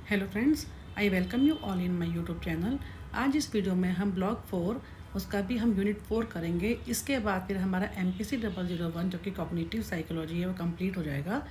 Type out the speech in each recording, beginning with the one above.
Hello friends, I welcome you all in my YouTube channel. आज इस video में हम ब्लॉक 4 उसका भी हम यूनिट 4 करेंगे। इसके बाद फिर हमारा MPC 001 जो कि कॉग्निटिव साइकोलॉजी है वो कंप्लीट हो जाएगा।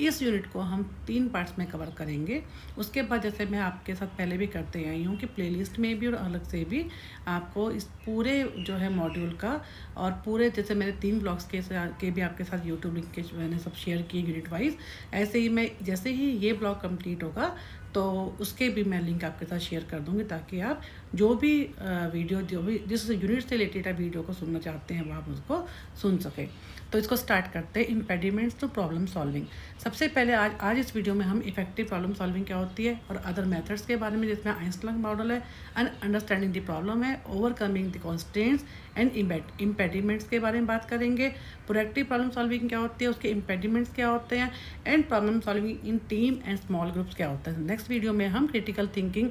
इस यूनिट को हम 3 पार्ट्स में कवर करेंगे। उसके बाद जैसे मैं आपके साथ पहले भी करते आई हूँ कि प्लेलिस्ट में भी और अलग से भी आपको इस पूरे जो है मॉड्यूल का और पूरे जैसे मैंने 3 ब्लॉग्स के भी आपके साथ यूट्यूब लिंक के मैंने सब शेयर किए यूनिट वाइज। ऐसे ही मैं जैसे ही ये ब्लॉग कंप्लीट होगा तो उसके भी मैं लिंक आपके साथ शेयर कर दूँगी ताकि आप जो भी वीडियो जो भी जिस यूनिट से रिलेटेड आप वीडियो को सुनना चाहते हैं वो आप उसको सुन सकें। तो इसको स्टार्ट करते हैं, इम्पेडिमेंट्स टू प्रॉब्लम सॉल्विंग। सबसे पहले आज इस वीडियो में हम इफेक्टिव प्रॉब्लम सॉल्विंग क्या होती है और अदर मेथड्स के बारे में, जिसमें आइंस्टाइन मॉडल है एंड अंडरस्टैंडिंग द प्रॉब्लम है, overcoming the constants and impediments के बारे में बात करेंगे। प्रोएक्टिव प्रॉब्लम सॉल्विंग क्या होती है, उसके इम्पेडिमेंट्स क्या होते हैं, and problem solving in team and small groups क्या होता है। नेक्स्ट वीडियो में हम क्रिटिकल थिंकिंग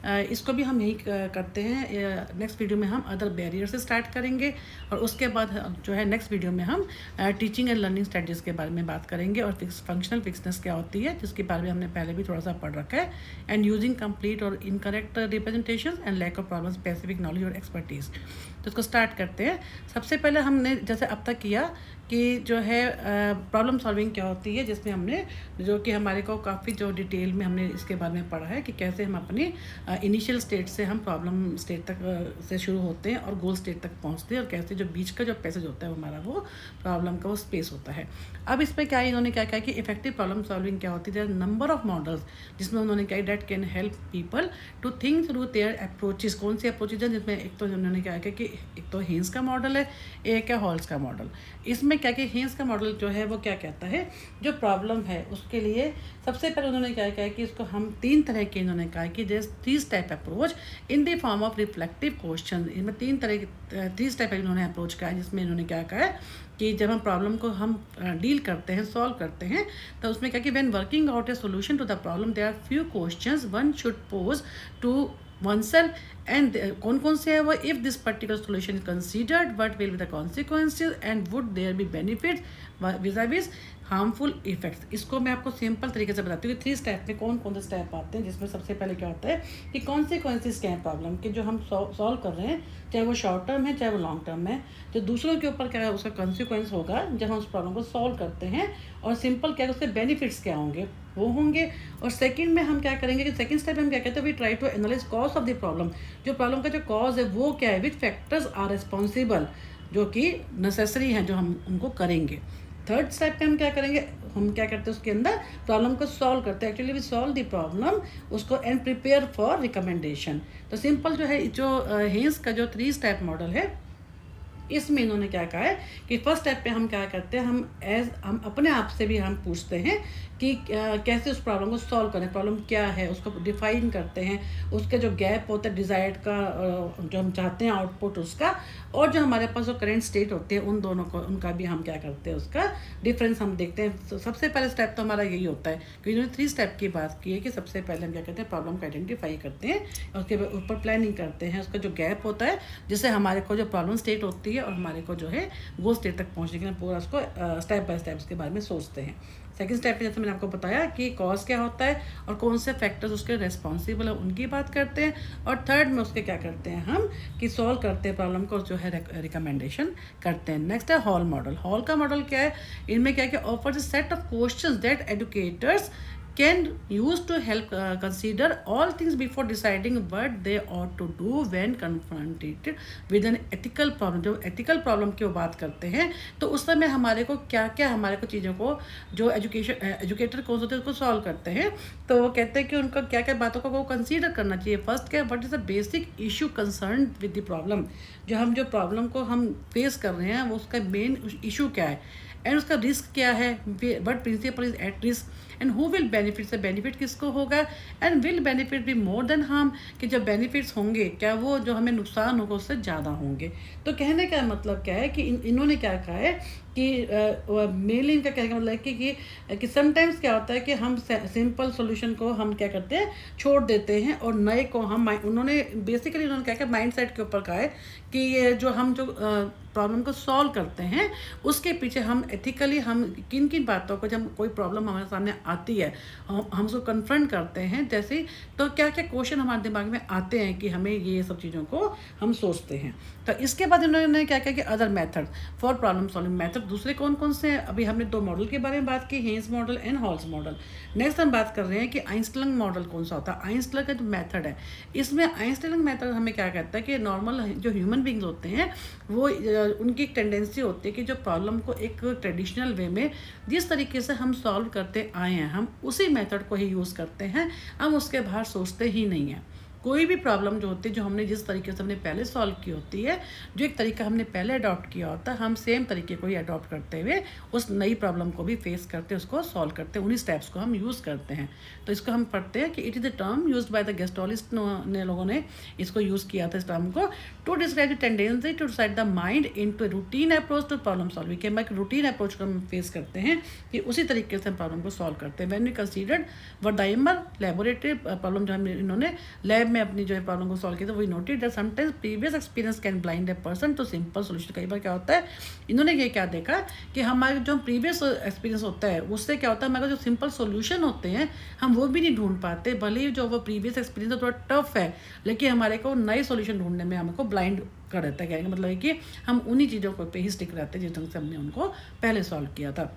इसको भी हम यही करते हैं। नेक्स्ट वीडियो में हम अदर बैरियर से स्टार्ट करेंगे और उसके बाद जो है नेक्स्ट वीडियो में हम टीचिंग एंड लर्निंग स्ट्रेटजीज के बारे में बात करेंगे और फंक्शनल फिक्सनेस क्या होती है जिसके बारे में हमने पहले भी थोड़ा सा पढ़ रखा है, एंड यूजिंग कंप्लीट और incorrect representation and lack of problem specific knowledge और एक्सपर्टीज। तो इसको स्टार्ट करते हैं। सबसे पहले हमने जैसे अब तक किया कि जो है प्रॉब्लम सॉल्विंग क्या होती है, जिसमें हमने जो कि हमारे को काफ़ी जो डिटेल में हमने इसके बारे में पढ़ा है कि कैसे हम अपनी इनिशियल स्टेट से हम प्रॉब्लम स्टेट तक से शुरू होते हैं और गोल स्टेट तक पहुंचते हैं, और कैसे जो बीच का जो पैसेज होता है हमारा वो प्रॉब्लम का वो स्पेस होता है। अब इस पर क्या इन्होंने क्या कहा कि इफेक्टिव प्रॉब्लम सॉल्विंग क्या होती है, नंबर ऑफ मॉडल्स जिसमें उन्होंने क्या that can help people to think through their approaches. कौन सी अप्रोचेज है, जिसमें एक तो उन्होंने क्या कहा कि एक तो हेन्स का मॉडल है, एक है हॉल्स का मॉडल। इसमें क्या कि हेन्स का मॉडल जो है वो क्या कहता है, जो प्रॉब्लम है उसके लिए सबसे पहले उन्होंने क्या कहा कि इसको हम 3 तरह के इन्होंने कहा कि there 3 step approach in the form of reflective question. इनमें 3 तरह के 3 स्टेप इन्होंने अप्रोच कहा है, जिसमें इन्होंने क्या कहा है कि जब हम प्रॉब्लम को हम डील करते हैं, सॉल्व करते हैं, तो उसमें क्या कि when working out a solution to the problem there are few questions one should pose to oneself, and कौन कौन से है वो, if this particular solution is considered what will be the consequences and would there be benefits viz harmful effects. इसको मैं आपको simple तरीके से बताती हूँ कि 3 स्टेप में कौन कौन से स्टेप आते हैं, जिसमें सबसे पहले क्या होता है कि कॉन्सिक्वेंसेज क्या है प्रॉब्लम के जो हम सॉल्व कर रहे हैं, चाहे वो शॉर्ट टर्म है चाहे वो लॉन्ग टर्म है, जो दूसरों के ऊपर क्या है उसका कॉन्सिक्वेंस होगा जब हम उस प्रॉब्लम को सॉल्व करते हैं, और सिंपल क्या है उसके बेनिफिट्स क्या होंगे वो होंगे। और सेकंड में हम क्या करेंगे कि सेकंड स्टेप में हम क्या कहते हैं, we try to analyse cause of the problem. जो प्रॉब्लम का जो कॉज है वो क्या है, विच फैक्टर्स आर रिस्पॉन्सिबल, जो कि नेसेसरी हैं जो हम उनको करेंगे। थर्ड स्टेप पे हम क्या करेंगे, हम क्या करते हैं उसके अंदर प्रॉब्लम को सॉल्व करते हैं, actually we solve the problem उसको एंड प्रिपेयर फॉर रिकमेंडेशन। तो सिंपल जो है जो हेन्स का जो 3 स्टेप मॉडल है, इसमें इन्होंने क्या कहा है कि फर्स्ट स्टेप पे हम क्या करते हैं, हम अपने आप से भी हम पूछते हैं कि कैसे उस प्रॉब्लम को सॉल्व करें, प्रॉब्लम क्या है उसको डिफाइन करते हैं, उसके जो गैप होता है डिज़ायर्ड का जो हम चाहते हैं आउटपुट उसका, और जो हमारे पास जो करेंट स्टेट होती है उन दोनों को उनका भी हम क्या करते हैं उसका डिफरेंस हम देखते हैं। तो सबसे पहले स्टेप तो हमारा यही होता है कि इन्होंने 3 स्टेप की बात की है कि सबसे पहले हम क्या करते हैं प्रॉब्लम को आइडेंटिफाई करते हैं, उसके ऊपर प्लानिंग करते हैं, उसका जो गैप होता है जिससे हमारे को जो प्रॉब्लम स्टेट होती है और हमारे को जो है वो स्टेट तक पहुंचने के लिए पूरा उसको स्टेप बाय स्टेप के बारे में सोचते हैं। सेकंड स्टेप में जैसे मैंने आपको बताया कि कॉज क्या होता है और कौन से फैक्टर्स उसके रेस्पॉन्सिबल है उनकी बात करते हैं, और थर्ड में उसके क्या करते हैं हम कि सॉल्व करते हैं प्रॉब्लम को जो है रिकमेंडेशन करते हैं। नेक्स्ट है हॉल मॉडल। हॉल का मॉडल क्या है, इनमें क्या है कि offers a set of questions that educators can use to help consider all things before deciding what they ought to do when confronted with an ethical problem। जब ethical problem की वो बात करते हैं तो उस समय हमारे को क्या क्या हमारे को चीज़ों को जो एजुकेटर कौन होते हैं उसको सॉल्व करते हैं, तो वो कहते हैं कि उनका क्या क्या बातों को वो कंसीडर करना चाहिए। फर्स्ट क्या, what is the basic issue concern with the problem, जो हम जो प्रॉब्लम को हम फेस कर रहे हैं वो उसका मेन इशू क्या है, एंड उसका रिस्क क्या है, what principle is at risk, and who will benefit, say benefit किसको होगा, and will benefit be more than harm, कि जब बेनिफिट्स होंगे क्या वो जो हमें नुकसान होगा उससे ज़्यादा होंगे। तो कहने का मतलब क्या है कि इन्होंने क्या कहा है कि मेनली इनका कहने का मतलब है कि समटाइम्स क्या होता है कि हम सिंपल सॉल्यूशन को हम क्या करते हैं छोड़ देते हैं और नए को हम उन्होंने बेसिकली क्या माइंड सेट के ऊपर कहा है कि ये जो हम जो प्रॉब्लम को सॉल्व करते हैं उसके पीछे हम एथिकली हम किन किन बातों को, जब कोई प्रॉब्लम हमारे सामने आती है हम उसको कन्फ्रंट करते हैं जैसे, तो क्या क्या क्वेश्चन हमारे दिमाग में आते हैं कि हमें ये सब चीज़ों को हम सोचते हैं। तो इसके बाद इन्होंने क्या किया कि other method for problem solving method दूसरे कौन कौन से हैं। अभी हमने 2 मॉडल के बारे में बात की, Haynes model and Halls model. Next हम बात कर रहे हैं कि आइंस्टीन मॉडल कौन सा होता है। आइंस्टीन का जो मेथड है, इसमें आइंस्टीन मेथड हमें क्या कहता है कि नॉर्मल जो ह्यूमन बींग्स होते हैं वो उनकी एक टेंडेंसी होती है कि जो प्रॉब्लम को एक ट्रेडिशनल वे में जिस तरीके से हम सॉल्व करते आए हैं हम उसी मेथड को ही यूज़ करते हैं, हम उसके बाहर सोचते ही नहीं हैं। कोई भी प्रॉब्लम जो होती है जो हमने जिस तरीके से हमने पहले सॉल्व की होती है, जो एक तरीका हमने पहले अडॉप्ट किया होता है, हम सेम तरीके को ही अडॉप्ट करते हुए उस नई प्रॉब्लम को भी फेस करते, उसको सॉल्व करते, उन्हीं स्टेप्स को हम यूज़ करते हैं। तो इसको हम पढ़ते हैं कि it is the term used by the gestaltist ने लोगों ने इसको यूज़ किया था इस टर्म को to describe the tendency to set the mind into routine approach to problem solving. कि हम एक रूटीन अप्रोच को हम फेस करते हैं कि उसी तरीके से हम प्रॉब्लम को सॉल्व करते हैं। When we considered Wertheimer laboratory problem जो हमने इन्होंने लैब में अपनी जो है प्रॉब्लम को सॉल्व किया था, we noted that sometimes previous experience can blind a person to simple solution. कई बार क्या होता है, इन्होंने ये क्या देखा कि हमारे जो प्रीवियस एक्सपीरियंस होता है उससे क्या होता है, हमारे जो सिंपल सोल्यूशन होते हैं हम वो भी नहीं ढूंढ पाते। भले ही जो वो प्रीवियस एक्सपीरियंस थोड़ा टफ है लेकिन हमारे को नए सोल्यूशन ढूंढने में हमको ब्लाइंड कर देता है। कहने का मतलब है कि हम उन्हीं चीज़ों को पे ही स्टिक रहते हैं जिस ढंग से हमने उनको पहले सॉल्व किया था।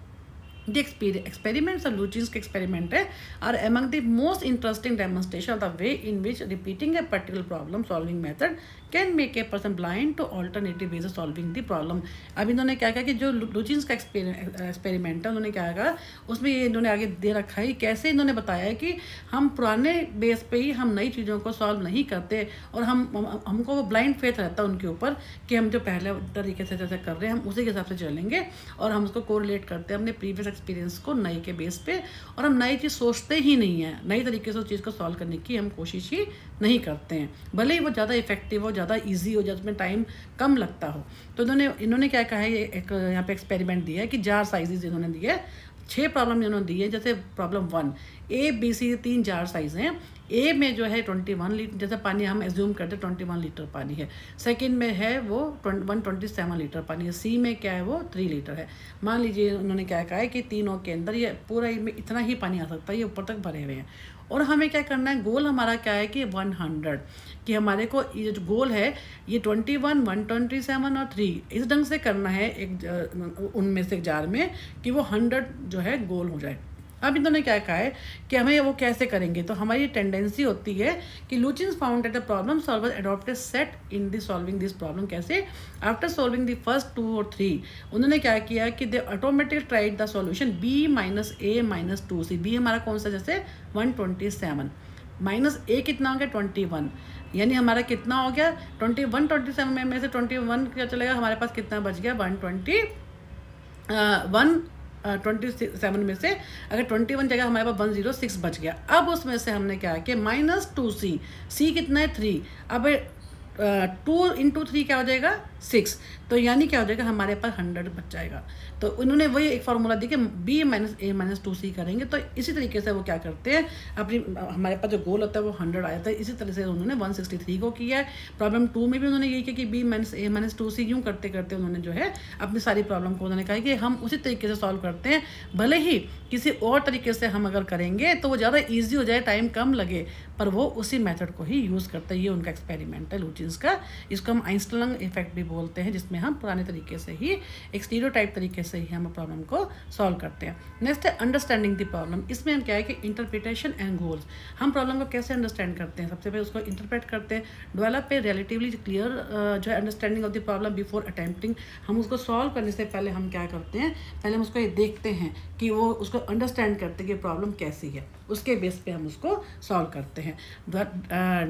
The experiments of Lutyens' experiment are among the most interesting demonstration of the way in which repeating a particular problem solving method can make a person blind to alternative ways of solving the problem। अब इन्होंने क्या कहा कि जो लुचिन्स का experiment है उन्होंने क्या कहा उसमें ये इन्होंने आगे दे रखा है कैसे इन्होंने बताया है कि हम पुराने बेस पे ही हम नई चीज़ों को सॉल्व नहीं करते और हमको वो ब्लाइंड फेथ रहता है उनके ऊपर कि हम जो पहले तरीके से जैसे कर रहे हैं हम उसी के हिसाब से चलेंगे और हम उसको कोरिलेट करते हैं अपने प्रीवियस एक्सपीरियंस को नए के बेस पे और हम नई चीज़ सोचते ही नहीं हैं, नई तरीके से उस चीज़ को सॉल्व करने की हम कोशिश ही नहीं करते हैं, भले ही वो ज़्यादा इफेक्टिव हो, ज़्यादा इजी हो, जिसमें टाइम कम लगता हो। तो इन्होंने क्या कहा है, एक यहाँ पे एक्सपेरिमेंट दिया है कि जार साइजेज इन्होंने दिए है, 6 प्रॉब्लम इन्होंने दी है। जैसे problem 1 A B C 3 jar size हैं। ए में जो है 21 लीटर जैसे पानी हम एज्यूम करते हैं 21 लीटर पानी है। सेकंड में है वो 127 लीटर पानी है। सी में क्या है वो 3 लीटर है। मान लीजिए उन्होंने क्या कहा है कि तीनों के अंदर ये पूरा में इतना ही पानी आ सकता है, ये ऊपर तक भरे हुए हैं और हमें क्या करना है, गोल हमारा क्या है कि 100 कि हमारे को ये जो गोल है ये 21, 127 और 3 इस ढंग से करना है एक उनमें से एक जार में कि वो 100 जो है गोल हो जाए। अब इन्होंने क्या कहा है कि हमें वो कैसे करेंगे, तो हमारी टेंडेंसी होती है कि Luchins found that the problem solver adopt a set in the solving this problem. कैसे, आफ्टर सॉल्विंग द फर्स्ट 2 और 3 उन्होंने क्या किया कि they automatically tried the solution b - a - 2c। b हमारा कौन सा, जैसे 127 माइनस a कितना हो गया 21, यानी हमारा कितना हो गया 21, 27 में से 21 क्या चलेगा, हमारे पास कितना बच गया 127 में से अगर 21 जगह हमारे पास 106 बच गया। अब उसमें से हमने क्या किया -2c, c कितना है 3, अब 2 × 3 क्या हो जाएगा 6, तो यानी क्या हो जाएगा हमारे पास 100 बच जाएगा। तो उन्होंने वही एक फार्मूला दी कि b - a - 2c करेंगे। तो इसी तरीके से वो क्या करते हैं, अपनी हमारे पास जो गोल होता है वो 100 आया था, इसी तरह से उन्होंने 163 को किया है। प्रॉब्लम 2 में भी उन्होंने यही किया कि b - a - 2c यूँ करते करते उन्होंने जो है अपनी सारी प्रॉब्लम को उन्होंने कहा कि हम उसी तरीके से सॉल्व करते हैं, भले ही किसी और तरीके से हम अगर करेंगे तो वो ज़्यादा ईजी हो जाए, टाइम कम लगे, पर वो उसी मेथड को ही यूज़ करते हैं। ये उनका एक्सपेरिमेंट है लुचिन्स का। इसको हम आइंस्टीन इफेक्ट भी बोलते हैं, जिसमें हम पुराने तरीके से ही एक स्टीरियोटाइप तरीके से ही हम प्रॉब्लम को सॉल्व करते हैं। नेक्स्ट है अंडरस्टैंडिंग द प्रॉब्लम। इसमें हम क्या है कि इंटरप्रिटेशन एंड गोल्स, हम प्रॉब्लम को कैसे अंडरस्टैंड करते हैं, सबसे पहले उसको इंटरप्रेट करते हैं, डेवलप ए रिलेटिवली क्लियर जो है understanding of the problem before attempting. हम उसको सॉल्व करने से पहले हम क्या करते हैं, पहले हम उसको ये देखते हैं कि वो उसको अंडरस्टैंड करते हैं कि प्रॉब्लम कैसी है, उसके बेस पे हम उसको सॉल्व करते हैं।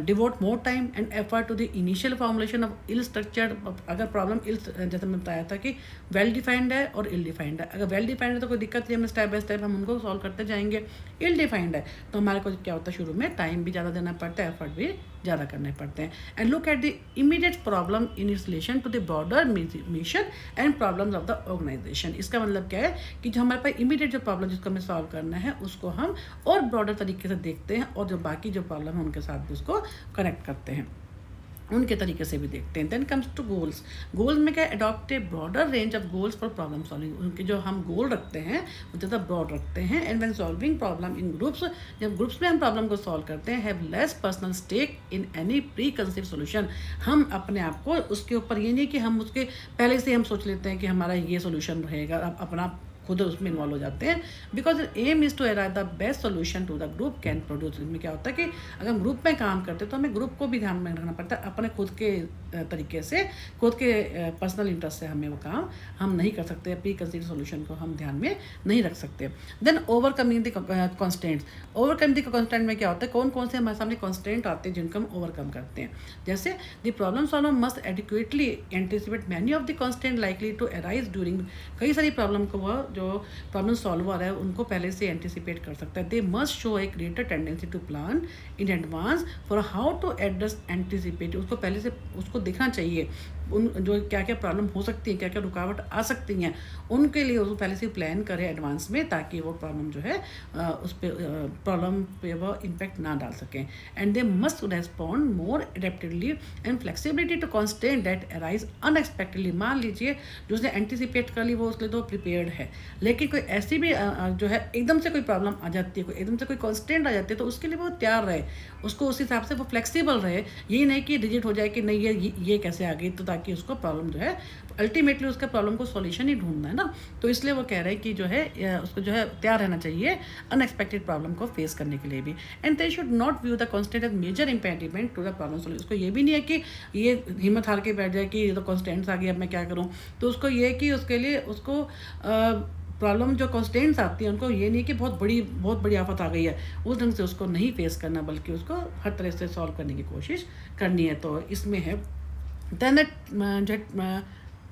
Devote more time and effort to the initial formulation of ill structured. अगर प्रॉब्लम इल, जैसे मैं बताया था कि वेल डिफाइंड है और इल डिफाइंड है, अगर वेल डिफाइंड है तो कोई दिक्कत नहीं, हम स्टेप बाय स्टेप हम उनको सॉल्व करते जाएंगे। इल डिफाइंड है तो हमारे को क्या होता है, शुरू में टाइम भी ज़्यादा देना पड़ता है, एफर्ट भी ज़्यादा करने पड़ते हैं। And look at the immediate problem in its relation to the broader mission and problems of the organisation. इसका मतलब क्या है कि जो हमारे पास इमीडिएट जो प्रॉब्लम जिसको हमें सॉल्व करना है उसको हम और ब्रॉडर तरीके से देखते हैं और जो बाकी जो प्रॉब्लम है उनके साथ भी उसको कनेक्ट करते हैं। उनके तरीके से भी देखते हैं। Then comes to goals. Goals में क्या, adopt a broader range of goals for problem solving. उनके जो हम गोल रखते हैं वो ज़्यादा ब्रॉड रखते हैं। And when solving problem in groups, जब ग्रुप्स में हम प्रॉब्लम को सॉल्व करते हैं, have less personal stake in any preconceive solution. हम अपने आप को उसके ऊपर, ये नहीं कि हम उसके पहले से हम सोच लेते हैं कि हमारा ये सोल्यूशन रहेगा, अब अपना खुद उसमें इन्वॉल्व हो जाते हैं। Because aim is to arrive the best solution to the group can produce. इसमें क्या होता है कि अगर हम ग्रुप में काम करते हैं तो हमें ग्रुप को भी ध्यान में रखना पड़ता है। अपने खुद के तरीके से, खुद के पर्सनल इंटरेस्ट से हमें वो काम हम नहीं कर सकते। प्री कंसीड सोल्यूशन को हम ध्यान में नहीं रख सकते। Then overcoming the constants. Overcome the constant में क्या होता है, कौन कौन से हमारे सामने कॉन्स्टेंट आते हैं जिनको हम ओवरकम करते हैं। जैसे the problem solver must adequately anticipate many of the constant likely to arise during. कई सारी प्रॉब्लम को वो जो प्रॉब्लम सॉल्वर है उनको पहले से एंटिसिपेट कर सकता है। They must show a greater tendency to plan in advance for how to address anticipate. उसको पहले से उसको देखना चाहिए उन जो क्या क्या प्रॉब्लम हो सकती है, क्या क्या रुकावट आ सकती हैं, उनके लिए उसको पहले से प्लान करें एडवांस में, ताकि वो प्रॉब्लम जो है उस पर प्रॉब्लम पे वो इम्पैक्ट ना डाल सकें। And they must respond more adaptively and flexibility to constant that arise unexpectedly. मान लीजिए जो उसने एंटिसिपेट कर ली वो उसके लिए तो प्रिपेयर्ड है, लेकिन कोई ऐसी भी जो है एकदम से कोई प्रॉब्लम आ जाती है, कोई एकदम से कोई कॉन्स्टेंट आ जाती है, तो उसके लिए वो तैयार रहे, उसको उस हिसाब से वो फ्लेक्सिबल रहे। यही नहीं कि रिजिड हो जाए कि नहीं ये कैसे आ गई, तो ताकि उसको प्रॉब्लम जो है अल्टीमेटली उसका प्रॉब्लम को सॉल्यूशन ही ढूंढना है ना। तो इसलिए वो कह रहे हैं कि जो है उसको जो है तैयार रहना चाहिए अनएक्सपेक्टेड प्रॉब्लम को फेस करने के लिए भी। And they should not view the constant as major impediment to the problem solution. उसको ये भी नहीं है कि ये हिम्मत हार के बैठ जाए कि ये तो कॉन्स्टेंट्स आ गई, अब मैं क्या करूँ। तो उसको ये कि उसके लिए उसको प्रॉब्लम जो कॉन्स्टेंट्स आती हैं उनको ये नहीं कि बहुत बड़ी आफत आ गई है, उस ढंग से उसको नहीं फेस करना, बल्कि उसको हर तरह से सॉल्व करने की कोशिश करनी है। तो इसमें है then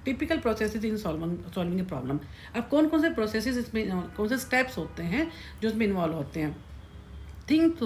typical processes in solving a problem. अब कौन कौन से प्रोसेसेस इसमें, कौन से स्टेप्स होते हैं जो इसमें इन्वॉल्व होते हैं। Think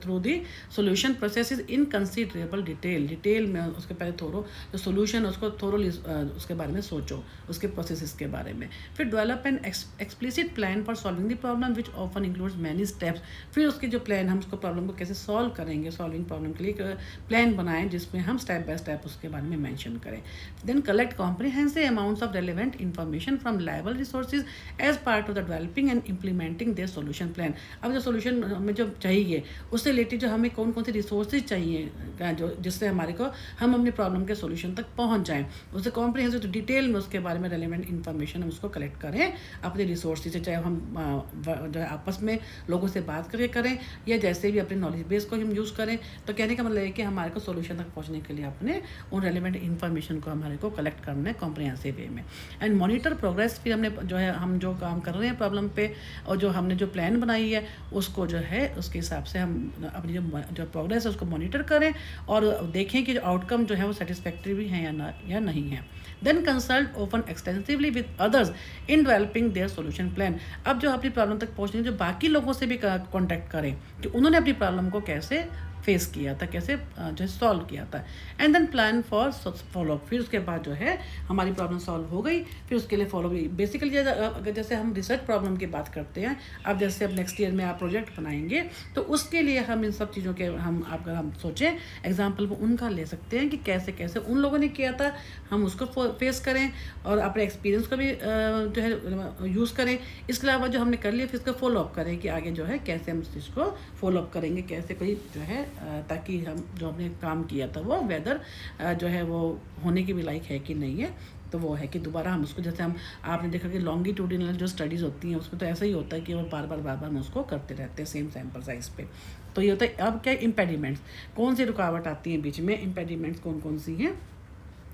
through the solution process is in considerable detail में उसके पहले थोरो जो सोल्यूशन उसको थोरोली उसके बारे में सोचो, उसके प्रोसेस के बारे में। फिर develop an explicit plan for solving the problem which often includes many steps. फिर उसके जो प्लान, हम उसको प्रॉब्लम को कैसे सॉल्व करेंगे, सॉल्विंग प्रॉब्लम के लिए प्लान बनाएं जिसमें हम स्टेप बाय स्टेप उसके बारे में मैंशन करें। Then collect comprehensive amounts of relevant information from liable resources as part of the developing and implementing their solution plan. अब जो सोल्यूशन हमें जो चाहिए उससे रिलेटेड जो हमें कौन कौन से रिसोर्सेज चाहिए जो जिससे हमारे को हम अपनी प्रॉब्लम के सॉल्यूशन तक पहुंच जाएं, उससे कॉम्प्रिहेंसिव डिटेल में उसके बारे में रेलेवेंट इन्फॉर्मेशन हम उसको कलेक्ट करें अपने रिसोर्सेज से, चाहे हम जो है आपस में लोगों से बात करके करें या जैसे भी अपने नॉलेज बेस को हम यूज़ करें। तो कहने का मतलब है कि हमारे को सॉल्यूशन तक पहुँचने के लिए अपने उन रेलेवेंट इन्फॉर्मेशन को हमारे को कलेक्ट करना है कॉम्प्रिहेंसिव वे में। And monitor progress. फिर हमने जो है हम जो काम कर रहे हैं प्रॉब्लम पे और जो हमने जो प्लान बनाई है उसको जो है उसके हिसाब से हम अपनी जो प्रोग्रेस है उसको मॉनिटर करें और देखें कि आउटकम जो है वो सेटिस्फैक्ट्री भी है या नहीं है। Then consult open extensively with others in developing their solution plan. अब जो अपनी प्रॉब्लम तक पहुँचने जो बाकी लोगों से भी कॉन्टैक्ट करें कि उन्होंने अपनी प्रॉब्लम को कैसे फेस किया था, कैसे जो सॉल्व किया था। And then plan for follow up. फिर उसके बाद जो है हमारी प्रॉब्लम सॉल्व हो गई, फिर उसके लिए फॉलो बेसिकली अगर जैसे हम रिसर्च प्रॉब्लम की बात करते हैं, अब जैसे अब नेक्स्ट ईयर में आप प्रोजेक्ट बनाएंगे तो उसके लिए हम इन सब चीज़ों के अगर हम सोचें एग्जाम्पल वो उनका ले सकते हैं कि कैसे कैसे उन लोगों ने किया था, हम उसको फेस करें और अपने एक्सपीरियंस को भी जो है यूज़ करें। इसके अलावा जो हमने कर लिया फिर इसका फॉलोअप करें कि आगे जो है कैसे हम इसको फॉलोअप करेंगे, कैसे कोई जो है ताकि हम जो हमने काम किया था वो वेदर जो है वो होने की भी लायक है कि नहीं है। तो वो है कि दोबारा हम उसको, जैसे हम आपने देखा कि लॉन्गिट्यूडिनल जो स्टडीज़ होती हैं उसमें तो ऐसा ही होता है कि वो बार बार हम उसको करते रहते हैं सेम सैम्पल साइज पे। तो ये होता है। अब क्या इम्पेडिमेंट्स, कौन सी रुकावट आती हैं बीच में, इम्पेडिमेंट्स कौन कौन सी हैं,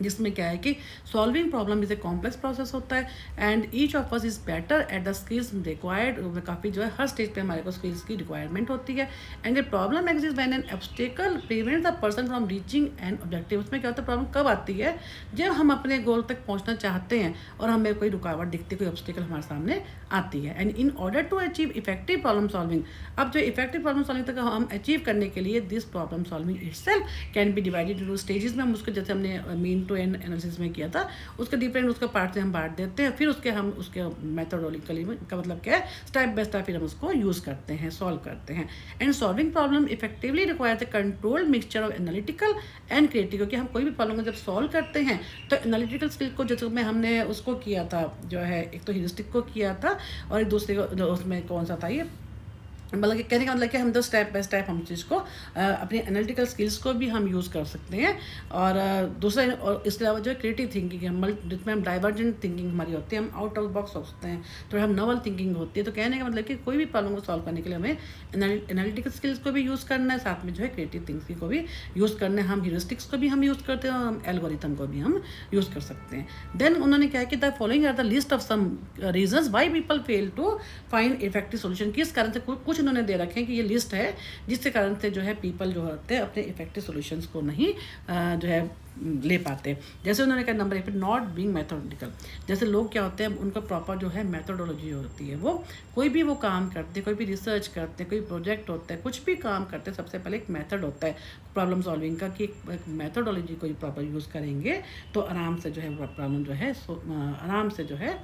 जिसमें क्या है कि solving problem is a complex process होता है and each of us is better at the skills required. काफ़ी जो है हर स्टेज पे हमारे को स्किल्स की रिक्वायरमेंट होती है। And a problem exist when an obstacle prevents the person from reaching an objective. उसमें क्या होता है, प्रॉब्लम कब आती है, जब हम अपने गोल तक पहुंचना चाहते हैं और हमें कोई रुकावट दिखती है, कोई ऑब्स्टेकल हमारे सामने आती है। And in order to achieve effective problem solving, अब जो इफेक्टिव प्रॉब्लम सॉल्विंग तक हम अचीव करने के लिए this problem solving itself can be divided into stages में। हम उसको जैसे हमने मीन टू एंड एनालिसिस में किया था, उसके डिफरेंट उसके पार्ट से हम बांट देते हैं, फिर उसके हम उसके मेथोडोलॉजिकली का मतलब क्या है, स्टेप बाय स्टेप फिर हम उसको यूज़ करते हैं, सॉल्व करते हैं। And solving problem effectively requires a controlled mixture of analytical and creative, क्योंकि हम कोई भी प्रॉब्लम को जब सॉल्व करते हैं तो एनालिटिकल स्किल को जैसे में हमने उसको किया था जो है, एक तो ह्यूरिस्टिक को किया था और एक दूसरे को जो उसमें कौन सा था, ये मतलब कि कहने का मतलब कि हम तो स्टेप बाय स्टेप हम चीज़ को अपनी एनालिटिकल स्किल्स को भी हम यूज़ कर सकते हैं। और दूसरा और इसके अलावा जो है क्रिएटिव थिंकिंग है, जिसमें हम डाइवर्जेंट थिंकिंग हमारी होती है, हम आउट ऑफ बॉक्स सोचते हैं, थोड़ा हम नॉवल थिंकिंग होती है। तो कहने का मतलब कि कोई भी प्रॉब्लम को सॉल्व करने के लिए हमें एनालिटिकल स्किल्स को भी यूज़ करना है, साथ में जो है क्रिएटिव थिंकिंग को भी यूज़ करना है। हम ह्यूरिस्टिक्स को भी हम यूज़ करते हैं और हम एल्गोरिथम को भी हम यूज़ कर सकते हैं। देन उन्होंने क्या कि the following are the list of some reasons why people fail to find effective solution. किस कारण से कुछ उन्होंने दे रखे हैं कि ये लिस्ट है जिसके कारण से जो है पीपल जो होते हैं अपने इफेक्टिव सॉल्यूशंस को नहीं जो है ले पाते। जैसे उन्होंने कहा नंबर 1 पे नॉट बीइंग मेथोडिकल, जैसे लोग क्या होते हैं उनका प्रॉपर जो है मेथोडोलॉजी होती है, वो कोई भी वो काम करते, कोई भी रिसर्च करते, कोई प्रोजेक्ट होता है, कुछ भी काम करते, सबसे पहले एक मेथड होता है प्रॉब्लम सॉल्विंग का कि एक मेथोडोलॉजी को प्रॉपर यूज़ करेंगे तो आराम से जो है प्रॉब्लम जो है आराम से जो है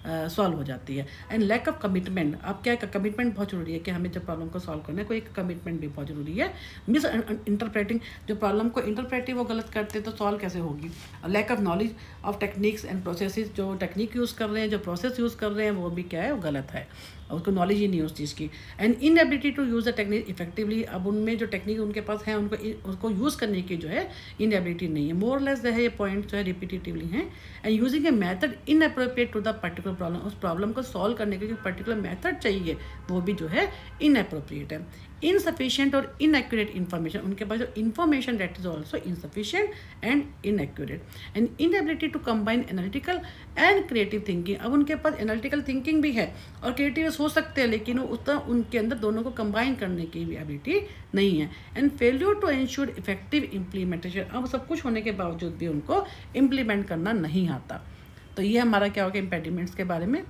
सॉल्व हो जाती है। एंड लैक ऑफ कमिटमेंट, अब क्या है कमिटमेंट बहुत ज़रूरी है कि हमें जब प्रॉब्लम को सॉल्व करना है, कोई कमिटमेंट भी बहुत ज़रूरी है। मिस इंटरप्रेटिंग, जो प्रॉब्लम को इंटरप्रेटिव वो गलत करते तो सॉल्व कैसे होगी। Lack of knowledge of techniques and processes, जो टेक्निक यूज़ कर रहे हैं, जो प्रोसेस यूज़ कर रहे हैं वो भी क्या है, वो गलत है, उसको नॉलेज ही नहीं है उस चीज़ की। And inability to use the technique effectively, अब उनमें जो टेक्निक उनके पास है उनको यूज़ करने की जो है इनएबिलिटी नहीं है। मोर लेस जो है ये पॉइंट जो है रिपीटेटिवली हैं। And using a method inappropriate to the particular problem, उस प्रॉब्लम को सॉल्व करने के लिए पर्टिकुलर मेथड चाहिए वो भी जो है इनअप्रोप्रिएट है। इनसफिशिएंट और इनएक्यूरेट इन्फॉर्मेशन, उनके पास जो information that is also insufficient and inaccurate. And inability to combine analytical and creative thinking, अब उनके पास एनालिटिकल थिंकिंग भी है और क्रिएटिव हो सकते हैं लेकिन उतना उनके अंदर दोनों को कंबाइन करने की भी एबिलिटी नहीं है। And failure to ensure effective implementation, अब सब कुछ होने के बावजूद भी उनको इम्प्लीमेंट करना नहीं आता। तो ये हमारा क्या होगा इम्पेडिमेंट्स के बारे में।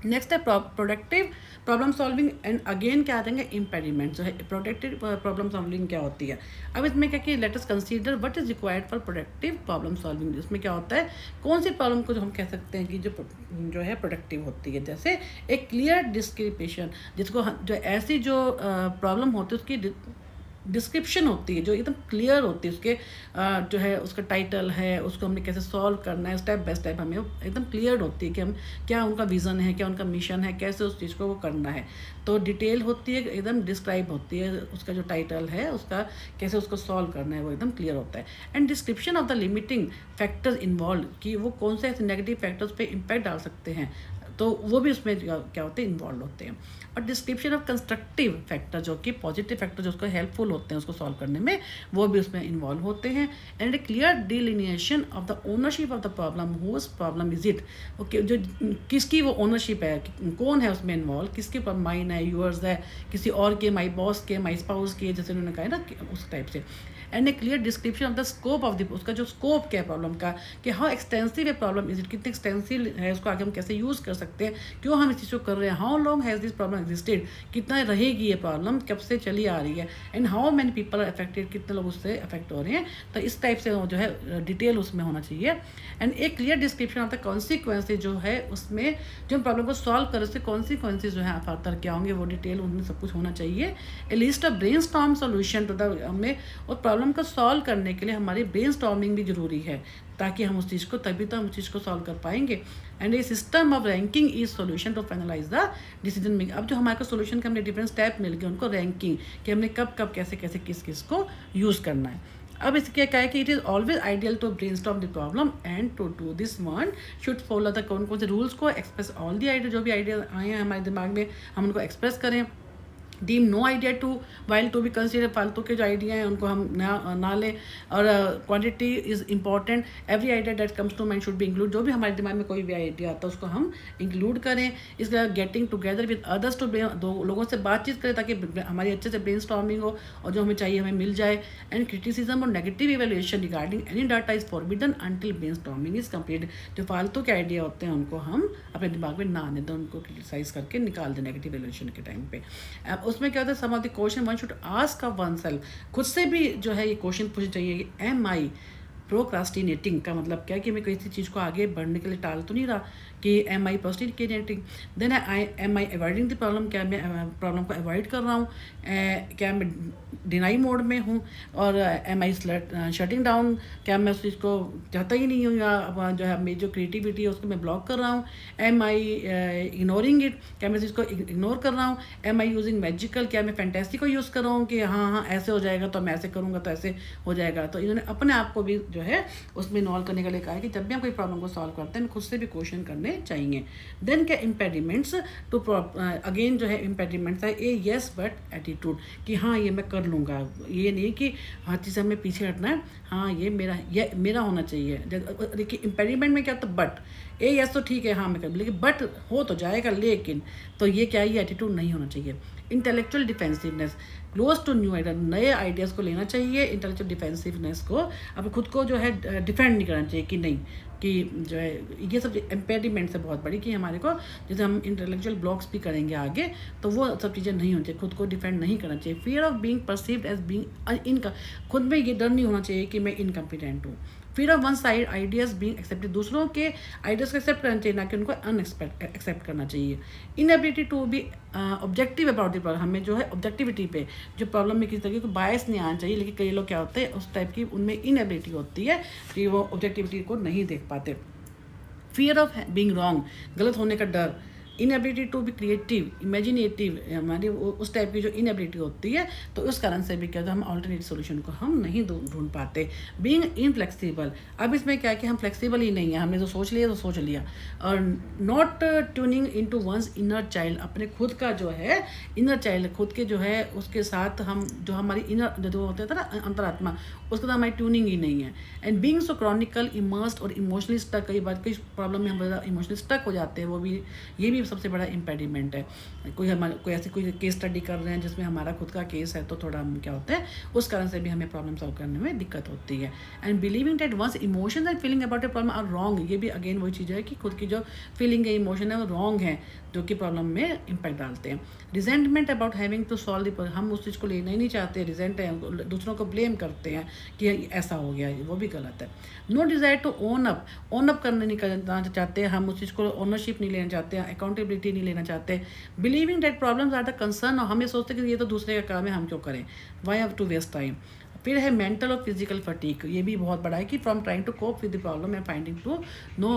नेक्स्ट है productive problem solving, and again क्या आ जाएंगे इम्पेडिमेंट। जो है प्रोडक्टिव प्रॉब्लम सॉल्विंग क्या होती है, अब इसमें क्या कि let us consider what is required for productive problem solving. इसमें क्या होता है, कौन सी प्रॉब्लम को जो हम कह सकते हैं कि जो है प्रोडक्टिव होती है। जैसे एक क्लियर डिस्क्रिप्शन, जिसको जो ऐसी जो प्रॉब्लम होती है उसकी डिस्क्रिप्शन होती है जो एकदम क्लियर होती है, उसके जो है उसका टाइटल है, उसको हमने कैसे सॉल्व करना है, स्टेप बाय स्टेप हमें एकदम क्लियर होती है कि हम क्या उनका विज़न है, क्या उनका मिशन है, कैसे उस चीज़ को वो करना है। तो डिटेल होती है, एकदम डिस्क्राइब होती है, उसका जो टाइटल है उसका कैसे उसको सॉल्व करना है वो एकदम क्लियर होता है। And description of the limiting factors involve, कि वो कौन से ऐसे नेगेटिव फैक्टर्स पे इम्पैक्ट डाल सकते हैं, तो वो भी उसमें क्या होते हैं इन्वॉल्व होते हैं। और डिस्क्रिप्शन ऑफ कंस्ट्रक्टिव फैक्टर, जो कि पॉजिटिव फैक्टर जो उसको हेल्पफुल होते हैं उसको सॉल्व करने में, वो भी उसमें इन्वॉल्व होते हैं। And a clear delineation of the ownership of the problem, whose problem is it, okay, जो किसकी वो ओनरशिप है, कौन है उसमें इन्वॉल्व, किसके माइन है, यूअर्स है, किसी और के, माई बॉस के, माई स्पाउस के, जैसे उन्होंने कहा है ना उस टाइप से। And a clear description of the scope of the, उसका जो स्कोप क्या है प्रॉब्लम का, कि हाउ एक्सटेंसिव है प्रॉब्लम इज इट, कितनी एक्सटेंसिव है, उसको आगे हम कैसे यूज़ कर सकते हैं, क्यों हम इस चीज़ को कर रहे हैं, how long has this problem existed, कितना रहेगी ये प्रॉब्लम, कब से चली आ रही है, and how many people are affected, कितने लोग उससे अफेक्ट हो रहे हैं। तो इस टाइप से जो है डिटेल उसमें होना चाहिए। एंड एक clear description of the consequences, जो है उसमें जो प्रॉब्लम को सॉल्व कर उससे कॉन्सिक्वेंसेज जो है फर्दर क्या होंगे वो डिटेल उनमें सब कुछ होना चाहिए। A list of brainstorm solution to the, हमें और प्रॉब्लम को सॉल्व करने के लिए हमारी ब्रेनस्टॉर्मिंग भी जरूरी है, ताकि हम उस चीज़ को, तभी तो हम उस चीज़ को सॉल्व कर पाएंगे। And a system of ranking is solution to finalise the decision making, अब जो हमारे को सोल्यूशन के हमने डिफरेंट स्टेप मिल गए, उनको रैंकिंग कि हमने कब कब कैसे कैसे किस किस को यूज़ करना है। अब इसके क्या है कि it is always ideal to brainstorm the problem and to do this one should follow the कौन कौन से रूल्स को एक्सप्रेस ऑल दी आइडिया, जो भी आइडिया आए हैं हमारे दिमाग में हम उनको एक्सप्रेस करें। Deem no idea too wild to be consider, फालतू के जो आइडिया हैं उनको हम ना लें। और quantity is important, every idea that comes to mind should be include, जो भी हमारे दिमाग में कोई भी आइडिया आता है उसको हम इंक्लूड करें। इसके बाद getting together with others to, दो लोगों से बातचीत करें ताकि हमारी अच्छे से ब्रेन स्टॉर्मिंग हो और जो हमें चाहिए हमें मिल जाए। एंड क्रिटिसिज्म और negative evaluation regarding any data is forbidden until brain storming is complete, जो फालतू के आइडिया होते हैं उनको हम अपने दिमाग में ना आने दें, उनको क्रिटिसाइज करके निकाल दें नेगेटिव इवेल्युएशन के टाइम पे। अब उसमें क्या होता है, some of the question one should ask of oneself, खुद से भी जो है ये क्वेश्चन पूछना चाहिए कि एम आई प्रोक्रास्टिनेटिंग का मतलब क्या है कि मैं किसी चीज़ को आगे बढ़ने के लिए टाल तो नहीं रहा कि am I procrastinating, then am I avoiding the problem, क्या मैं प्रॉब्लम को अवॉइड कर रहा हूँ, क्या मैं डिनाई मोड में हूँ, और एम आई शटिंग डाउन, क्या मैं उस चीज़ को चाहता ही नहीं हूँ, या जो है मेरी जो क्रिएटिविटी है उसको मैं ब्लॉक कर रहा हूँ, एम आई इग्नोरिंग इट, क्या मैं इस चीज़ को इग्नोर कर रहा हूँ, एम आई यूजिंग मैजिकल, क्या मैं फैंटेसी को यूज़ कर रहा हूँ कि हाँ हाँ ऐसे हो जाएगा तो मैं ऐसे करूँगा तो ऐसे हो जाएगा। तो इन्होंने अपने आप को भी जो है उसमें इन्वॉल्व करने के लिए कहा है कि जब भी हम कोई प्रॉब्लम को सॉल्व करते हैं हमें खुद से भी क्वेश्चन करने चाहिए। देन क्या इम्पेडिमेंट्स टू अगेन जो है इम्पेडिमेंट्स है ए येस बट एटीट्यूड, कि हाँ ये मैं कर लूँगा, ये नहीं कि हर चीज़ से हमें पीछे हटना है, हाँ ये मेरा होना चाहिए। देखिए इम्पेडिमेंट में क्या होता है, बट ए यस तो ठीक है हाँ मैं कर, लेकिन बट हो तो जाएगा, लेकिन तो ये क्या, ये एटीट्यूड नहीं होना चाहिए। Intellectual defensiveness, close to new idea, नए आइडियाज़ को लेना चाहिए। इंटेलेक्चुअल डिफेंसिवनेस को अब खुद को जो है डिफेंड नहीं करना चाहिए कि नहीं, कि जो है ये सब इम्पेडिमेंट्स है बहुत बड़ी, कि हमारे को जैसे हम इंटेलेक्चुअल ब्लॉक्स भी करेंगे आगे तो वो सब चीज़ें नहीं होनी चाहिए, खुद को डिफेंड नहीं करना चाहिए। Fear of being perceived as being इनका, खुद में ये डर नहीं होना चाहिए कि मैं इनकम्पिटेंट हूँ। फिर of one side ideas being accepted, दूसरों के आइडियाज़ को एक्सेप्ट करना चाहिए, ना कि उनको एक्सेप्ट करना चाहिए। Inability to be objective about the problem, हमें जो है ऑब्जेक्टिविटी पे जो प्रॉब्लम में किसी तरीके को बायस नहीं आना चाहिए, लेकिन कई लोग क्या होते हैं उस टाइप की उनमें इनएबिलिटी होती है कि वो ऑब्जेक्टिविटी को नहीं देख पाते। फियर ऑफ बीइंग रॉन्ग, गलत होने का डर। Inability to be creative imaginative, हमारी उस टाइप की जो इनएबिलिटी होती है, तो उस कारण से भी क्या होता है हम अल्टरनेटिव सोल्यूशन को हम नहीं ढूंढ पाते। बीइंग इनफ्लेक्सिबल, अब इसमें क्या है कि हम फ्लेक्सिबल ही नहीं है, हमने जो सोच लिया तो सोच लिया। और not tuning into one's inner child, अपने खुद का जो है इनर चाइल्ड, खुद के जो है उसके साथ हम जो हमारी इनर जो होता था ना अंतरात्मा, उसके साथ हमारी ट्यूनिंग ही नहीं है। And being so Chronicle immersed और इमोशनली स्टक, कई बार कई प्रॉब्लम में हम ज़्यादा इमोशनली स्टक हो जाते हैं, वो भी ये भी सबसे बड़ा इम्पेडिमेंट है। कोई ऐसी कोई केस स्टडी कर रहे हैं जिसमें हमारा खुद का केस है तो थोड़ा हम क्या होता है उस कारण से भी हमें प्रॉब्लम सॉल्व करने में दिक्कत होती है। And believing that one's emotions and feeling about a problem are wrong, ये भी अगेन वही चीज़ है कि खुद की जो फीलिंग है इमोशन है वो रॉन्ग है, जो कि प्रॉब्लम में इम्पैक्ट डालते हैं। Resentment about having to solve the problem, हम उस चीज़ को लेना ही नहीं चाहते, रिजेंट है, दूसरों को ब्लेम करते हैं कि ऐसा हो गया, वो भी गलत है। No desire to own up करने नहीं करना चाहते, हम उस चीज़ को ओनरशिप नहीं लेना चाहते, अकाउंटेबिलिटी नहीं लेना चाहते। Believing that problems are the concern, हम ये सोचते हैं कि ये तो दूसरे का काम है, हम क्यों करें, why have to waste time. फिर है मेंटल और फिजिकल फटीक, ये भी बहुत बड़ा है कि from trying to cope with the problem and finding to know,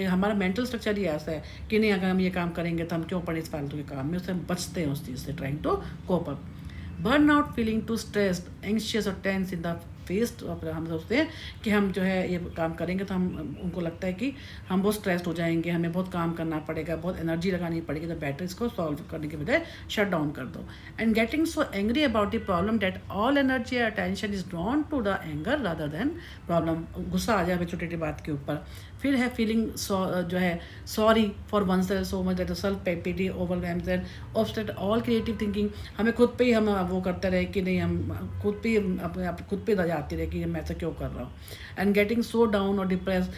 हमारा मेंटल स्ट्रक्चर ही ऐसा है कि नहीं अगर हम ये काम करेंगे तो हम क्यों पड़े इस फालतू के काम में, उससे हम बचते हैं उस चीज़ से, trying to cope up. Burn out, feeling too stressed anxious और टेंस इन द फेस, हम सोचते हैं कि हम जो है ये काम करेंगे तो हम उनको लगता है कि हम बहुत स्ट्रेस्ड हो जाएंगे, हमें बहुत काम करना पड़ेगा, बहुत एनर्जी लगानी पड़ेगी, तो बेटर इसको सॉल्व करने के बजाय शट डाउन कर दो। And getting so angry about the problem that all energy और attention is drawn to the anger rather than problem, गुस्सा आ जाए छोटी छोटी बात के ऊपर। फिर है फीलिंग जो है sorry for oneself so much that self pity overwhelms and obstruct all creative thinking, हमें खुद पे ही हम वो करते रहे कि नहीं, हम खुद पे अपने खुद पे जाती रहे कि मैं ऐसा क्यों कर रहा हूँ। एंड गेटिंग सो डाउन और डिप्रेस,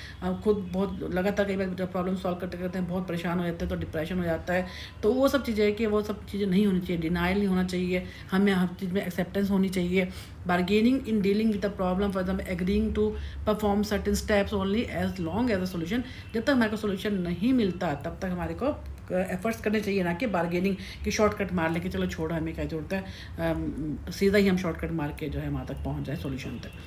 खुद बहुत लगातार कई बार जब प्रॉब्लम सॉल्व करते करते हैं बहुत परेशान हो जाते हैं तो डिप्रेशन हो जाता है। तो वो सब चीज़ें कि वो सब चीज़ें नहीं होनी चाहिए, डिनाइल नहीं होना चाहिए, हमें हर चीज़ में एक्सेप्टेंस होनी चाहिए। Bargaining in dealing with the problem, for example agreeing to perform certain steps only as long as a solution, जब तक हमारे को सोल्यूशन नहीं मिलता तब तक हमारे को एफर्ट्स करने चाहिए, ना कि बार्गेनिंग की शॉर्टकट मार लेके चलो छोड़ो हमें क्या जरूरत है, सीधा ही हम शॉर्टकट मार के जो है वहाँ तक पहुँच जाए सोल्यूशन तक।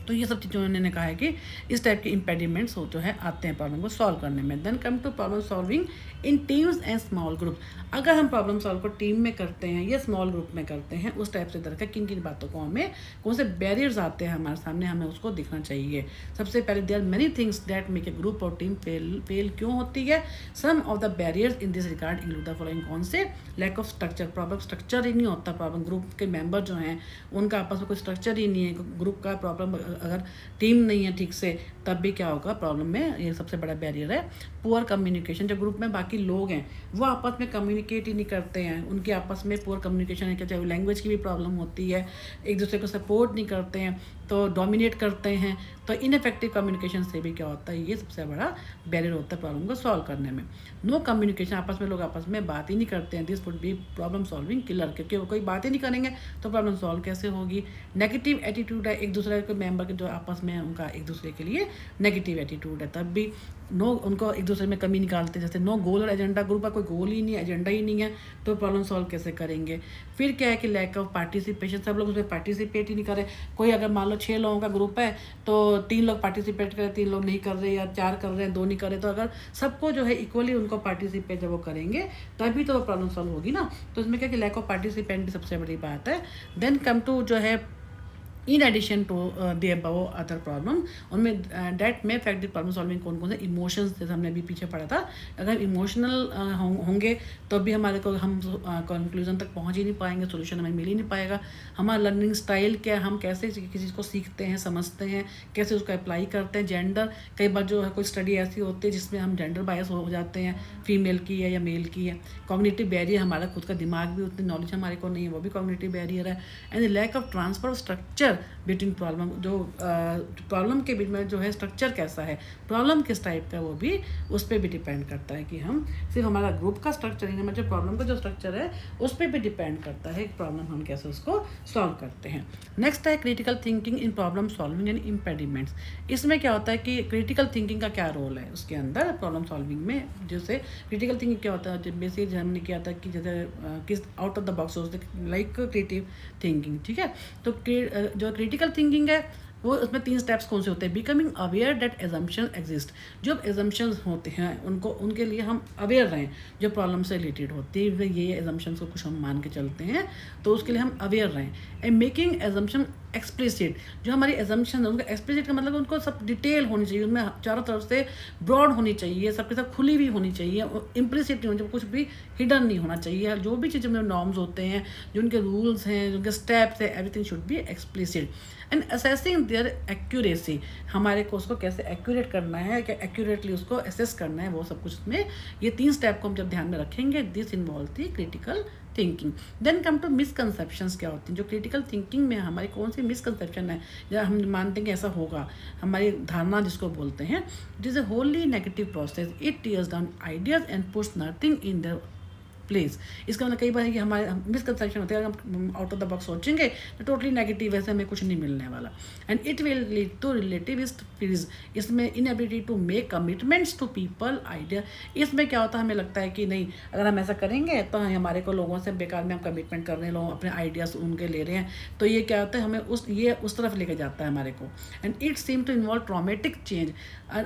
तो ये सब चीज़ें उन्होंने कहा है कि इस टाइप के इम्पेडिमेंट्स हो जो है आते हैं प्रॉब्लम को सॉल्व करने में। Then come to problem solving in teams and small group, अगर हम प्रॉब्लम सॉल्व को टीम में करते हैं या स्मॉल ग्रुप में करते हैं उस टाइप से दरकार किन किन बातों को हमें कौन से बैरियर्स आते हैं हमारे सामने, हमें उसको दिखना चाहिए। सबसे पहले there are many things that make a group और टीम फेल क्यों होती है। Some of the barriers in this regard include the following, कौन से, lack of structure, problem structure ही नहीं होता, प्रॉब्लम ग्रुप के मेंबर जो हैं उनका आपस में कोई स्ट्रक्चर ही नहीं है, ग्रुप का प्रॉब्लम अगर टीम नहीं है ठीक से तब भी क्या होगा प्रॉब्लम में, ये सबसे बड़ा बैरियर है पुअर कम्युनिकेशन। जो ग्रुप में बाकी लोग हैं वो आपस में कम्युनिकेट ही नहीं करते हैं, उनके आपस में पुअर कम्युनिकेशन है, चाहे लैंग्वेज की भी प्रॉब्लम होती है, एक दूसरे को सपोर्ट नहीं करते हैं, तो डोमिनेट करते हैं, तो इनफेक्टिव कम्युनिकेशन से भी क्या होता है, ये सबसे बड़ा बैरियर होता है प्रॉब्लम को सॉल्व करने में। नो कम्युनिकेशन, आपस में लोग आपस में बात ही नहीं करते हैं, this would be problem solving killer, क्योंकि वो कोई बात ही नहीं करेंगे तो प्रॉब्लम सॉल्व कैसे होगी। नेगेटिव एटीट्यूड है, एक दूसरे के मेंबर के जो आपस में उनका एक दूसरे के लिए नेगेटिव एटीट्यूड है, तब भी नो उनको एक दूसरे में कमी निकालते, जैसे नो गोल और एजेंडा, ग्रुप का कोई गोल ही नहीं है, एजेंडा ही नहीं है, तो प्रॉब्लम सॉल्व कैसे करेंगे। फिर क्या है कि लैक ऑफ पार्टिसिपेशन, सब लोग उसमें पार्टिसिपेट ही नहीं कर रहे। कोई अगर मान लो 6 लोगों का ग्रुप है तो 3 लोग पार्टिसिपेट करें, 3 लोग नहीं कर रहे, या 4 कर रहे हैं 2 नहीं कर रहे, तो अगर सबको जो है इक्वली उनको पार्टिसिपेट जब वो करेंगे तभी तो वो प्रॉब्लम सॉल्व होगी ना। तो इसमें क्या कि लैक ऑफ पार्टिसिपेंट भी सबसे बड़ी बात है। देन कम टू जो है in addition to the above other problem, उनमें डैट में फैक्ट द प्रॉब्लम सॉल्विंग कौन कौन से इमोशंस, जैसे हमने अभी पीछे पढ़ा था, अगर इमोशनल होंगे तो भी हमारे को हम कंक्लूजन तक पहुंच ही नहीं पाएंगे, सोल्यूशन हमें मिल ही नहीं पाएगा। हमारा लर्निंग स्टाइल क्या, हम कैसे किसी चीज़ को सीखते हैं, समझते हैं, कैसे उसको अप्लाई करते हैं। जेंडर, कई बार जो है कोई स्टडी ऐसी होती है जिसमें हम जेंडर बायस हो जाते हैं, फीमेल की है या मेल की है। कॉग्निटिव बैरियर, हमारा खुद का दिमाग भी उतनी नॉलेज हमारे को नहीं है, वो भी कॉग्निटिव बैरियर है। And lack of transfer of structure between problem, जो प्रॉब्लम के बीच में जो है स्ट्रक्चर कैसा है, प्रॉब्लम किस टाइप का, वो भी उस पर भी डिपेंड करता है कि हम सिर्फ हमारा ग्रुप का स्ट्रक्चर ही, मतलब प्रॉब्लम का जो स्ट्रक्चर है उस पर भी डिपेंड करता है प्रॉब्लम हम कैसे उसको सॉल्व करते हैं। नेक्स्ट है critical thinking in problem solving and impediments. इसमें क्या होता है कि क्रिटिकल थिंकिंग का क्या रोल है उसके अंदर प्रॉब्लम सॉल्विंग में। जैसे क्रिटिकल थिंकिंग क्या होता है, बेसिकली हमने किया था कि जैसे किस आउट ऑफ द बॉक्स सोचते, लाइक क्रिएटिव थिंकिंग, ठीक है। तो जो क्रिटिकल थिंकिंग है वो उसमें 3 स्टेप्स कौन से होते हैं। Becoming aware that assumption exist, जो एजम्पशंस होते हैं उनको, उनके लिए हम अवेयर रहें, जो प्रॉब्लम से रिलेटेड होती है, ये एजम्पशंस को कुछ हम मान के चलते हैं तो उसके लिए हम अवेयर रहें। एंड मेकिंग एजम्पशन एक्सप्लिसिट, जो हमारी एजम्पशन है उनका एक्सप्लिसिट का मतलब उनको सब डिटेल होनी चाहिए, उनमें चारों तरफ से ब्रॉड होनी चाहिए, सबके साथ खुली हुई होनी चाहिए, इम्प्लिसिट नहीं होनी चाहिए, कुछ भी हिडन नहीं होना चाहिए। जो भी चीज़ें में नॉर्म्स होते हैं, जो उनके रूल्स हैं, जो उनके स्टेप्स हैं, everything should be explicit. And assessing their accuracy, हमारे को उसको कैसे एक्यूरेट करना है, क्या एक्यूरेटली उसको असेस करना है, वो सब कुछ में ये 3 स्टेप को हम जब ध्यान में रखेंगे, this involve the critical thinking. Then come to misconceptions, क्या होती हैं जो क्रिटिकल थिंकिंग में हमारी कौन सी मिसकंसेप्शन है, जब हम मानते हैं कि ऐसा होगा, हमारी धारणा जिसको बोलते हैं। It is a Holi negative process, it tears down ideas and puts nothing in their place. इसका मतलब कई बार है कि हमारे मिसकंसेप्शन होते हैं, अगर हम आउट ऑफ द बॉक्स सोचेंगे तो टोटली नेगेटिव, वैसे हमें कुछ नहीं मिलने वाला। And it will lead to relativist feels, इसमें inability to make commitments to people idea. इसमें क्या होता है, हमें लगता है कि नहीं अगर हम ऐसा करेंगे तो हमारे को लोगों से बेकार में हम कमिटमेंट कर रहे हैं, लोग अपने आइडियाज़ उनके ले रहे हैं, तो ये क्या होता है हमें उस तरफ लेके जाता है हमारे को। And it seem to involve traumatic change,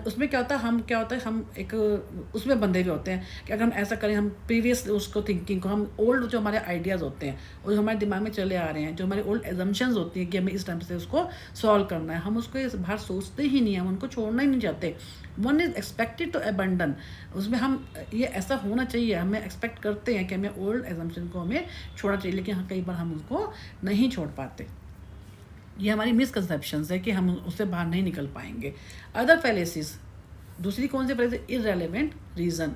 उसमें क्या होता है हम एक उसमें बंधे हुए होते हैं कि अगर हम ऐसा करें, हम प्रीवियस उसको थिंकिंग को, हम ओल्ड जो हमारे आइडियाज़ होते हैं और जो हमारे दिमाग में चले आ रहे हैं, जो हमारे ओल्ड एजम्पशंस होती हैं कि हमें इस टाइम से उसको सॉल्व करना है, हम उसको इस बाहर सोचते ही नहीं हैं, हम उनको छोड़ना ही नहीं चाहते। One is expected to abandon, उसमें हम ये ऐसा होना चाहिए, हमें एक्सपेक्ट करते हैं कि हमें ओल्ड एजम्पशन को हमें छोड़ना चाहिए, लेकिन हाँ कई बार हम उसको नहीं छोड़ पाते। ये हमारी मिसकंसेप्शंस है कि हम उससे बाहर नहीं निकल पाएंगे। अदर फैलेसिस, दूसरी कौन सी फैलेसी, इररेलेवेंट रीज़न,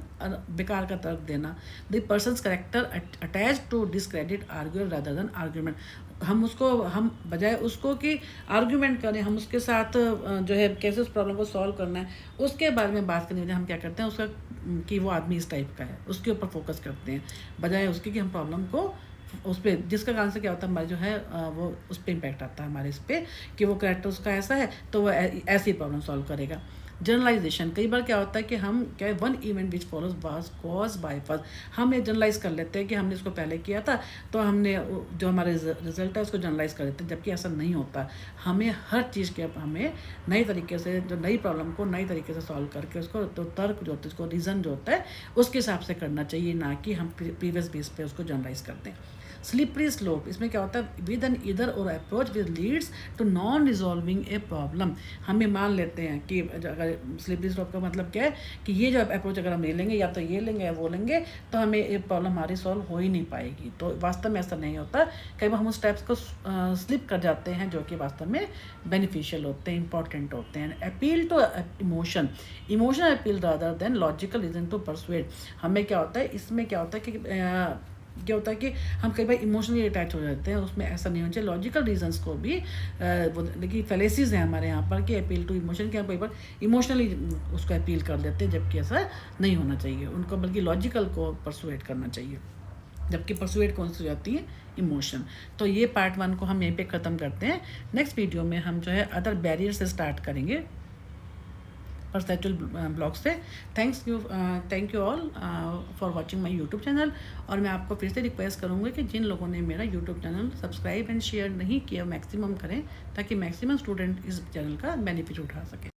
बेकार का तर्क देना। The person's character attach to discredit arguer rather than argument, हम बजाय उसको कि आर्ग्यूमेंट करें, हम उसके साथ जो है कैसे उस प्रॉब्लम को सॉल्व करना है उसके बारे में बात करने के लिए हम क्या करते हैं, उसका कि वो आदमी इस टाइप का है उसके ऊपर फोकस करते हैं, बजाय उसके कि हम प्रॉब्लम को उस पर, जिसका कारण से क्या होता है हमारे जो है वो उस पर इम्पैक्ट आता है हमारे इस पर कि वो कैरेक्टर उसका ऐसा है तो वो ऐसी प्रॉब्लम सॉल्व करेगा। जनरलाइजेशन, कई बार क्या होता है कि हम क्या one event which follows was cause by first, हम ये जनरलाइज कर लेते हैं कि हमने इसको पहले किया था तो हमने जो हमारे रिजल्ट है उसको जनरलाइज कर लेते हैं, जबकि ऐसा नहीं होता। हमें हर चीज़ के हमें नई तरीके से, जो नई प्रॉब्लम को नई तरीके से सॉल्व करके उसको तो तर्क जो होता है, उसको रीज़न जो होता है उसके हिसाब से करना चाहिए, ना कि हम प्रीवियस बेस पे उसको जनरलाइज करते हैं। स्लिपरी स्लोप, इसमें क्या होता है, with an either or approach with leads to non resolving a problem. हमें मान लेते हैं कि अगर स्लिपरी स्लोप का मतलब क्या है कि ये जो अप्रोच अगर हम ले लेंगे, या तो ये लेंगे या वो लेंगे, तो हमें ये प्रॉब्लम हमारी सॉल्व हो ही नहीं पाएगी। तो वास्तव में ऐसा नहीं होता, कई बार हम उस स्टेप्स को स्लिप कर जाते हैं जो कि वास्तव में बेनिफिशियल होते हैं, इंपॉर्टेंट होते हैं। Appeal to emotion, emotional appeal rather than logical reason to persuade. हमें क्या होता है, इसमें क्या होता है कि क्या होता है कि हम कई बार इमोशनली अटैच हो जाते हैं, उसमें ऐसा नहीं होना चाहिए। लॉजिकल रीजंस को भी देखिए फैलेसीज हैं हमारे यहाँ पर कि अपील टू इमोशन, के हम कई बार इमोशनली उसको अपील कर देते हैं, जबकि ऐसा नहीं होना चाहिए उनको, बल्कि लॉजिकल को परसुएट करना चाहिए, जबकि परसुएट कौन सी हो जाती है, इमोशन। तो ये पार्ट 1 को हम यहीं पे ख़त्म करते हैं। नेक्स्ट वीडियो में हम जो है अदर बैरियर से स्टार्ट करेंगे, परसेप्चुअल ब्लॉग से। Thank you all for watching my YouTube channel. और मैं आपको फिर से रिक्वेस्ट करूँगी कि जिन लोगों ने मेरा YouTube channel subscribe and share नहीं किया, मैक्सिमम करें, ताकि मैक्सिमम स्टूडेंट इस चैनल का बेनिफिट उठा सकें।